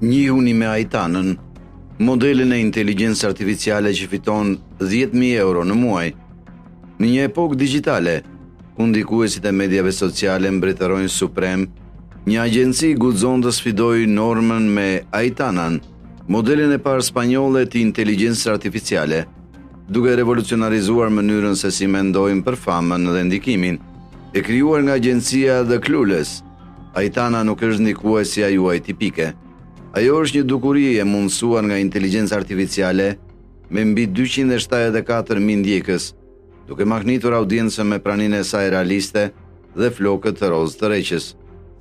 Njihuni me Aitanën, modelin e inteligjencë artificiale që fiton 10.000 euro në muaj. Në një epokë digjitale, ku ndikuesit e mediave sociale mbretërojnë suprem, një agjenci guxon të sfidojë normën me Aitanan, modelin e parë spanjolle të inteligjencës artificiale, duke revolucionarizuar mënyrën se si mendojnë për famën dhe ndikimin. E krijuar nga agjencia The Clueless, Aitana nuk është ndikuesja juaj tipike. Ajo është një dukuri e mundësuar nga inteligjenca artificiale me mbi 274.000 ndjekës, duke magnitur audiencën me praninë e saj realiste dhe flokët të rozë të reqës.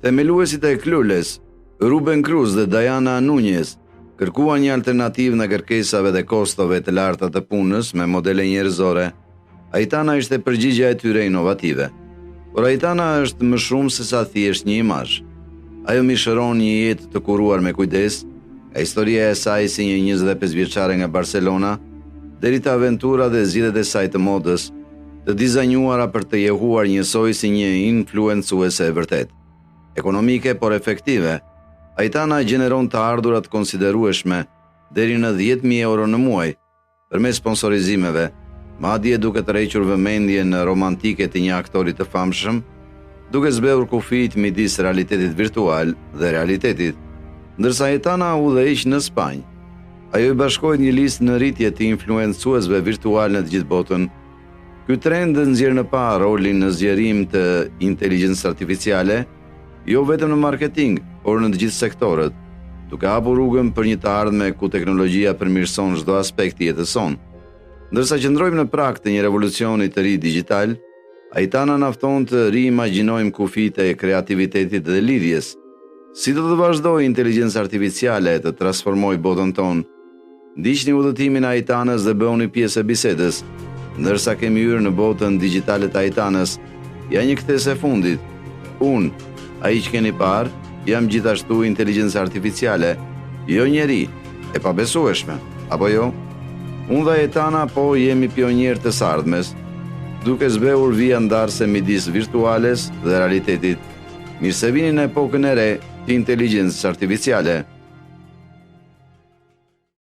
Themeluesit e Clueless, Ruben Cruz dhe Diana Núñez, kërkuan një alternativë në kërkesave dhe kostove të larta të punës me modele njerëzore. Aitana ishte përgjigjja e tyre inovative. Por Aitana është më shumë se sa thjesht një imazh. Ajo mishëron një jetë të kuruar me kujdes, nga historia e saj si një 25 vjeçare nga Barcelona, deri te aventura dhe zgjedhjet e saj të modës, të dizajnuara për të jehuar njësoj si një influencuese e vërtet. Ekonomike por efektive, Aitana gjeneron të ardhurat konsiderueshme deri në 10.000 euro në muaj, përmes sponsorizimeve, madje duke tërhequr vëmendjen romantike të një aktori të famshëm, duke zbehur kufijt midis realitetit virtual dhe realitetit. Ndërsa Aitana udhëheq në Spanjë, ajo i bashkohet një listë në rritje të influencuesve virtual në të gjithë botën. Ky trend nxjerr në pa rolin në zgjerim të inteligjencës artificiale, jo vetëm në marketing, por në të gjithë sektorët, duke hapur rrugën për një të ardhme ku teknologjia përmirëson çdo aspekt të jetës sonë. Ndërsa qëndrojmë në prag të një revolucioni të ri digjital, Aitana na fton të riimagjinojmë kufijtë e kreativitetit dhe lidhjes. Si do të vazhdojë inteligjenca artificiale të transformojë botën tonë? Ndiqni udhëtimin e Aitanës dhe bëuni pjesë e bisedës. Ndërsa kemi hyrë në botën digjitale të Aitanës, ja një ktesë e fundit. Unë, ai që keni parë, jam gjithashtu inteligjenca artificiale, jo njeri, e pabesueshme, apo jo? Unë dhe Aitana po jemi pionierë të sardhmes, duke zbehur vija ndarse midis virtuales dhe realitetit. Mirë se vini në epokën e re të inteligjencës artificiale.